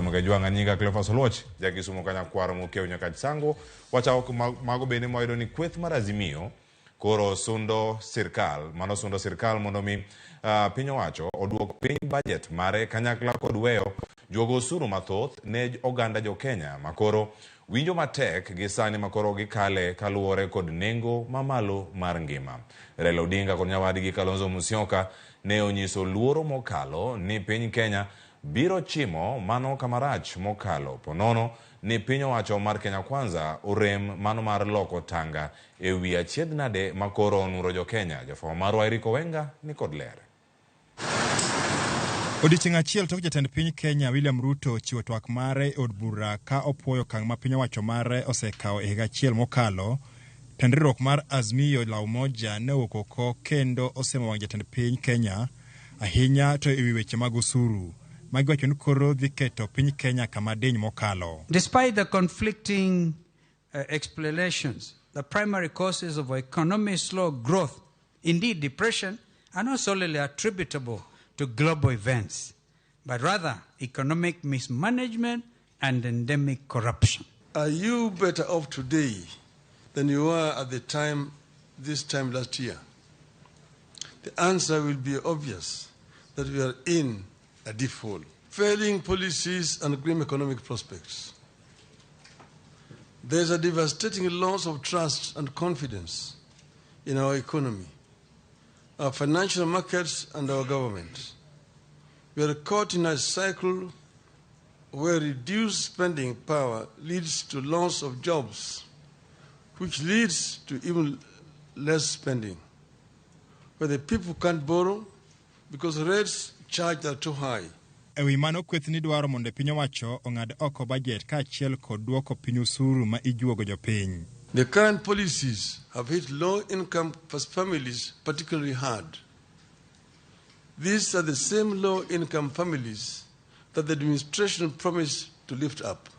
Ramogi jwanga nyinga Cleophas Oluoch jaki sumo kanya kwaro mokeo nyaka sango wacha mago bene moydo ni kweth mar Azimio koro sundo sirkal mondo mi piny owacho oduok piny bajet mare kanyakla kod weyo juogo osuru mathoth ne oganda jo Kenya makoro winjo matek gi sani makoro gikale kaluwore kod nengo mamalo mar ngima. Raila Odinga kod nyawadgi Kalonzo Musyoka ne onyiso luoro mokalo ni piny Kenya biro chimo mano kamarach mokalo ponono ni piny owacho mar Kenya Kwanza orem mano mar loko tanga e wi achiedh nade makoro onuro jo Kenya. Jafwambo marwa Eriko Wenga ni kod ler. Odiochieng' achiel tok jatend piny Kenya William Ruto chiwo twak mare od bura ka opuoyo okang' ma piny owacho mare osekawo e higa achiel mokalo. Tendruok mar Azimio la Umoja ne owuok oko kendo osemo wang' jatend piny Kenya ahinya to e wi weche mag osuru magiwacho ni koro dhi keto piny Kenya kama diny mokalo. Despite the conflicting explanations, the primary causes of economic slow growth, indeed depression, are not solely attributable to global events, but rather economic mismanagement and endemic corruption. Are you better off today than you were at this time last year? The answer will be obvious, that we are in a default. Failing policies and grim economic prospects. There's a devastating loss of trust and confidence in our economy, our financial markets and our government. We are caught in a cycle where reduced spending power leads to loss of jobs, which leads to even less spending, where the people can't borrow because rates charged are too high. Ewi mano kweth ni dwaro mondo piny owacho ong'ad oko bajet ka achiel kod duoko piny usuru ma ijuogo jopiny. The current policies have hit low-income families particularly hard. These are the same low-income families that the administration promised to lift up.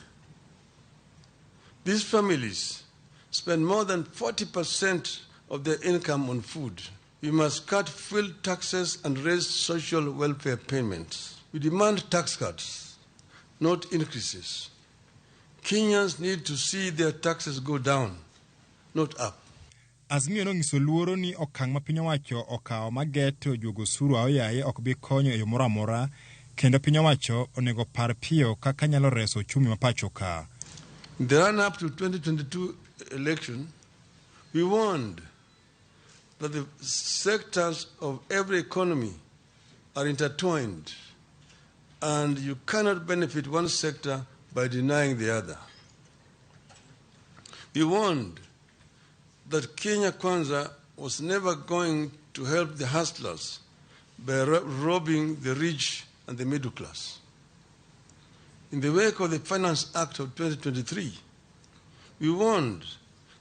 These families spend more than 40% of their income on food. We must cut fuel taxes and raise social welfare payments. We demand tax cuts, not increases. Kenyans need to see their taxes go down, not up. Azimio nonyiso luoro ni okang' ma piny owacho okawo mageto juogo osuru aoyaye ok bi konyo e yo moro amora kendo piny owacho onego par piyo kaka nyalo reso uchumi ma pacho ka. In the run-up to 2022 election, we warned that the sectors of every economy are intertwined and you cannot benefit one sector by denying the other. We warned that Kenya Kwanza was never going to help the hustlers by robbing the rich and the middle class. In the wake of the Finance Act of 2023, we warned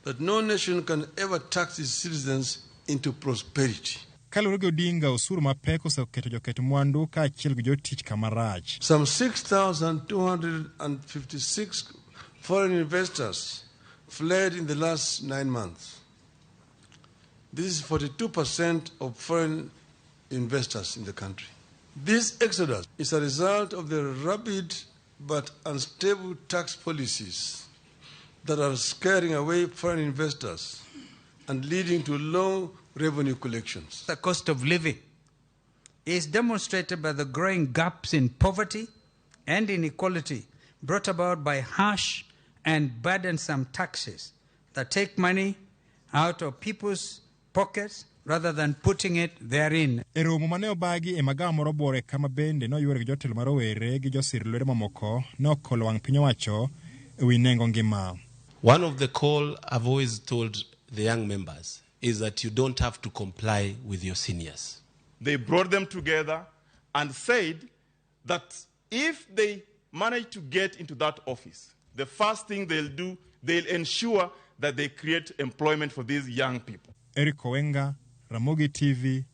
that no nation can ever tax its citizens into prosperity. Kalure gi Odinga osuru mapek oseketo joket mwandu ka achiel gi jotich kamarach. Some 6,256 foreign investors fled in the last 9 months. This is 42% of foreign investors in the country. This exodus is a result of the rapid but unstable tax policies that are scaring away foreign investors and leading to low revenue collections. The cost of living is demonstrated by the growing gaps in poverty and inequality brought about by harsh and burdensome taxes that take money out of people's pockets rather than putting it therein. Eromo mane obagi e magawa moro bore kama bende no yuore gi jotelo marowere gi josir lwere mamoko no okolo wang' piny owacho e wi nengo ngima. One of the call I've always told the young members is that you don't have to comply with your seniors. They brought them together and said that if they manage to get into that office, the first thing they'll do, they'll ensure that they create employment for these young people. Eriko Wenga, Ramogi TV,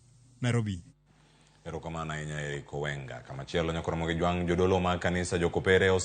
Nairobi. Erokamana inya Eriko Wenga. Kama chielo nyakoro Ramogi jwang' jodolo ma kanisa jokopere